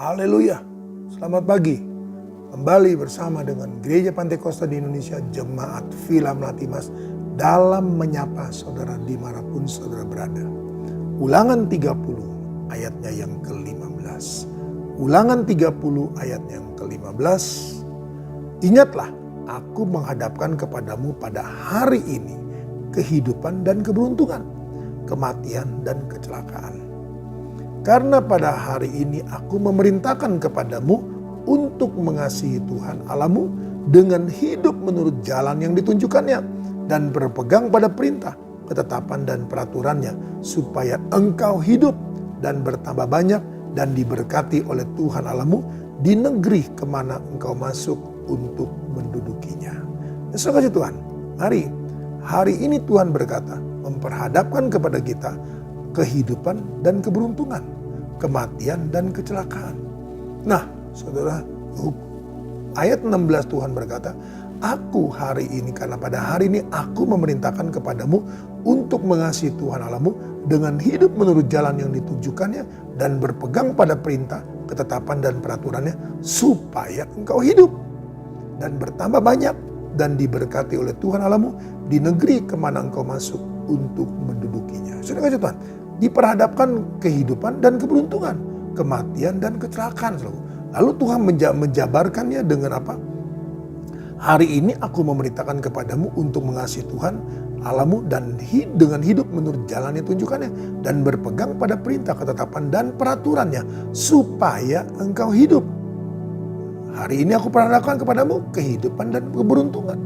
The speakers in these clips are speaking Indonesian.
Haleluya, selamat pagi. Kembali bersama dengan Gereja Pantai Kosta di Indonesia, Jemaat Villa Melati Mas, dalam menyapa saudara dimanapun saudara berada. Ulangan 30 ayatnya yang ke-15. Ulangan 30 ayat yang ke-15. Ingatlah, aku menghadapkan kepadamu pada hari ini kehidupan dan keberuntungan, kematian dan kecelakaan. Karena pada hari ini aku memerintahkan kepadamu untuk mengasihi Tuhan Allahmu dengan hidup menurut jalan yang ditunjukkannya dan berpegang pada perintah, ketetapan dan peraturannya, supaya engkau hidup dan bertambah banyak dan diberkati oleh Tuhan Allahmu di negeri kemana engkau masuk untuk mendudukinya. Saudara Tuhan, mari hari ini Tuhan berkata memperhadapkan kepada kita kehidupan dan keberuntungan, kematian dan kecelakaan. Nah, saudara, ayat 16 Tuhan berkata, aku hari ini, karena pada hari ini aku memerintahkan kepadamu untuk mengasihi Tuhan Allahmu dengan hidup menurut jalan yang ditunjukkannya dan berpegang pada perintah, ketetapan dan peraturannya, supaya engkau hidup dan bertambah banyak dan diberkati oleh Tuhan Allahmu di negeri kemana engkau masuk untuk mendudukinya. Saudara Tuhan, diperhadapkan kehidupan dan keberuntungan, kematian dan kecelakaan. Lalu Tuhan menjabarkannya dengan apa? Hari ini aku memerintahkan kepadamu untuk mengasihi Tuhan Allahmu dan dengan hidup menurut jalan yang tunjukkannya dan berpegang pada perintah, ketetapan dan peraturannya, supaya engkau hidup. Hari ini aku perhadapkan kepadamu kehidupan dan keberuntungan.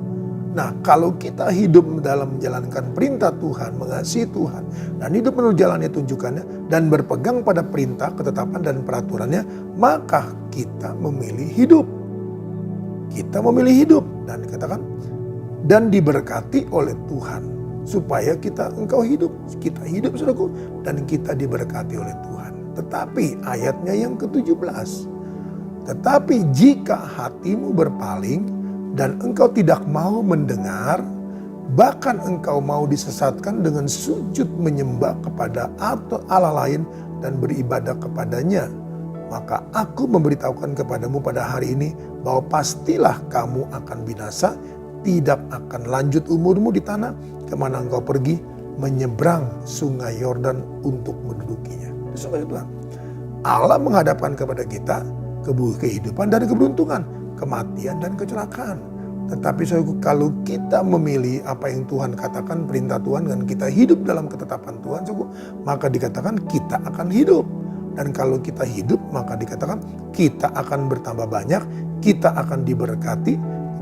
Nah, kalau kita hidup dalam menjalankan perintah Tuhan, mengasihi Tuhan, dan hidup menurut jalan yang tunjukkannya, dan berpegang pada perintah, ketetapan, dan peraturannya, maka kita memilih hidup. Kita memilih hidup, dan dikatakan, dan diberkati oleh Tuhan, supaya engkau hidup. Kita hidup, saudaraku, dan kita diberkati oleh Tuhan. Tetapi ayatnya yang ke-17, tetapi jika hatimu berpaling, dan engkau tidak mau mendengar, bahkan engkau mau disesatkan dengan sujud menyembah kepada atau Allah lain dan beribadah kepadanya, maka aku memberitahukan kepadamu pada hari ini bahwa pastilah kamu akan binasa, tidak akan lanjut umurmu di tanah kemana engkau pergi menyeberang sungai Yordan untuk mendudukinya. Saudara Tuhan, Allah menghadapkan kepada kita kehidupan dan keberuntungan, kematian dan kecelakaan. Tetapi kalau kita memilih apa yang Tuhan katakan, perintah Tuhan, dan kita hidup dalam ketetapan Tuhan, maka dikatakan kita akan hidup. Dan kalau kita hidup, maka dikatakan kita akan bertambah banyak, kita akan diberkati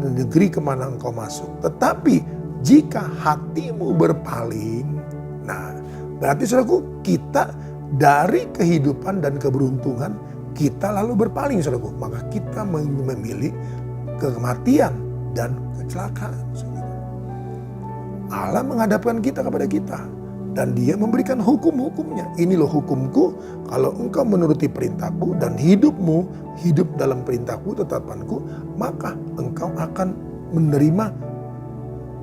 di negeri kemana engkau masuk. Tetapi jika hatimu berpaling, nah berarti saudaraku, kita dari kehidupan dan keberuntungan, kita lalu berpaling, saudaraku, maka kita memilih kematian dan kecelakaan. Allah menghadapkan kita kepada kita dan dia memberikan hukum-hukumnya. Ini loh hukumku, kalau engkau menuruti perintahku dan hidupmu hidup dalam perintahku, tetapanku, maka engkau akan menerima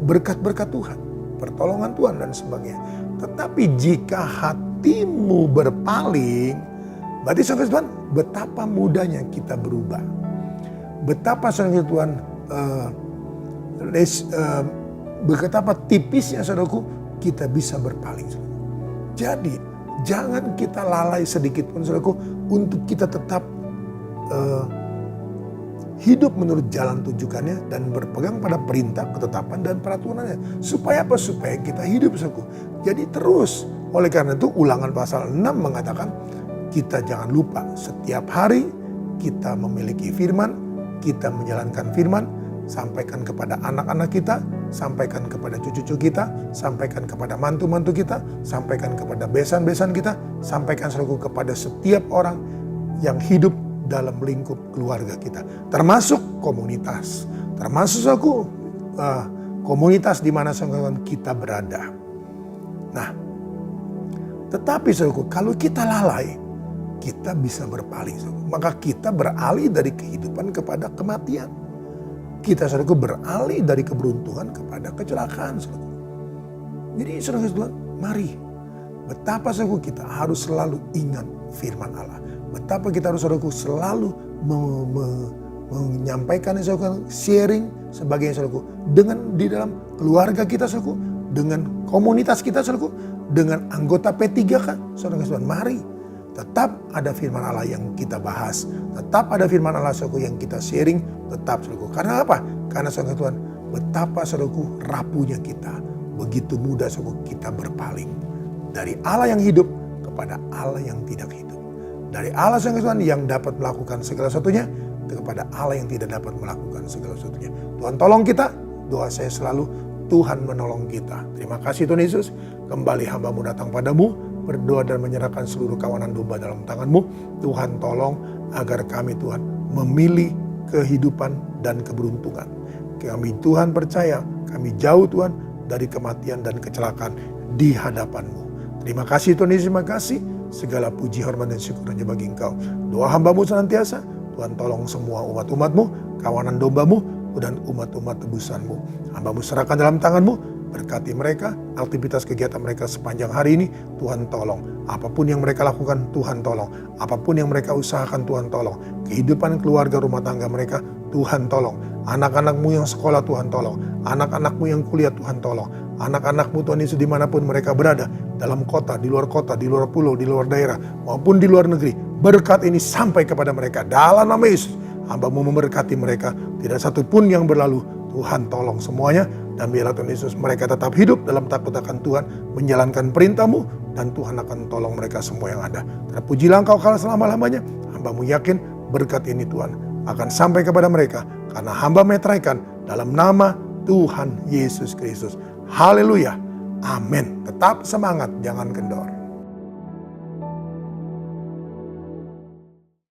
berkat-berkat Tuhan, pertolongan Tuhan dan sebagainya. Tetapi jika hatimu berpaling, berarti saudara Tuhan, betapa mudahnya kita berubah. Betapa saudara Tuhan, betapa tipisnya saudaraku kita bisa berpaling. Jadi jangan kita lalai sedikit pun saudaraku untuk kita tetap hidup menurut jalan tunjukkannya dan berpegang pada perintah, ketetapan dan peraturannya. Supaya apa? Supaya kita hidup saudaraku. Jadi terus. Oleh karena itu Ulangan pasal 6 mengatakan kita jangan lupa setiap hari kita memiliki firman, kita menjalankan firman, sampaikan kepada anak-anak kita, sampaikan kepada cucu-cucu kita, sampaikan kepada mantu-mantu kita, sampaikan kepada besan-besan kita, sampaikan selalu kepada setiap orang yang hidup dalam lingkup keluarga kita. Termasuk komunitas, termasuk komunitas di mana kita berada. Nah, tetapi saudaraku, kalau kita lalai, kita bisa berpaling. Maka kita beralih dari kehidupan kepada kematian. Kita saudaraku beralih dari keberuntungan kepada kecelakaan. Saudaraku. Jadi saudara Tuhan, mari betapa saudaraku kita harus selalu ingat firman Allah. Betapa kita harus saudaraku selalu menyampaikan saudaraku, sharing sebagai saudaraku, dengan di dalam keluarga kita saudaraku, dengan komunitas kita saudaraku, dengan anggota P3K saudara. Mari tetap ada firman Allah yang kita bahas, tetap ada firman Allah saudaraku yang kita sharing, tetap saudaraku. Karena apa? Karena saudara Tuhan, betapa saudaraku rapuhnya kita, begitu mudah saudaraku kita berpaling dari Allah yang hidup kepada Allah yang tidak hidup. Dari Allah yang dapat melakukan segala sesuatunya kepada Allah yang tidak dapat melakukan segala sesuatunya. Tuhan tolong kita, doa saya selalu Tuhan menolong kita. Terima kasih Tuhan Yesus. Kembali hamba-Mu datang padamu, berdoa dan menyerahkan seluruh kawanan domba dalam tangan-Mu. Tuhan tolong agar kami Tuhan memilih kehidupan dan keberuntungan. Kami Tuhan percaya, kami jauh Tuhan dari kematian dan kecelakaan di hadapan-Mu. Terima kasih Tuhan Yesus, terima kasih. Segala puji, hormat, dan syukur hanya bagi Engkau. Doa hamba-Mu senantiasa, Tuhan tolong semua umat-umat-Mu, kawanan domba-Mu, dan umat-umat tebusan-Mu. Hamba-Mu serahkan dalam tangan-Mu, berkati mereka, aktivitas kegiatan mereka sepanjang hari ini, Tuhan tolong. Apapun yang mereka lakukan, Tuhan tolong. Apapun yang mereka usahakan, Tuhan tolong. Kehidupan keluarga rumah tangga mereka, Tuhan tolong. Anak-anak-Mu yang sekolah, Tuhan tolong. Anak-anak-Mu yang kuliah, Tuhan tolong. Anak-anak-Mu Tuhan Yesus dimanapun mereka berada, dalam kota, di luar pulau, di luar daerah, maupun di luar negeri. Berkat ini sampai kepada mereka. Dalam nama Yesus, hamba-Mu memberkati mereka. Tidak satu pun yang berlalu. Tuhan tolong semuanya. Dan biarlah Tuhan Yesus mereka tetap hidup dalam takut akan Tuhan. Menjalankan perintah-Mu. Dan Tuhan akan tolong mereka semua yang ada. Terpujilah Engkau kala selama-lamanya. Hamba-Mu yakin berkat ini Tuhan akan sampai kepada mereka. Karena hamba meteraikan dalam nama Tuhan Yesus Kristus. Haleluya. Amin. Tetap semangat, jangan kendor.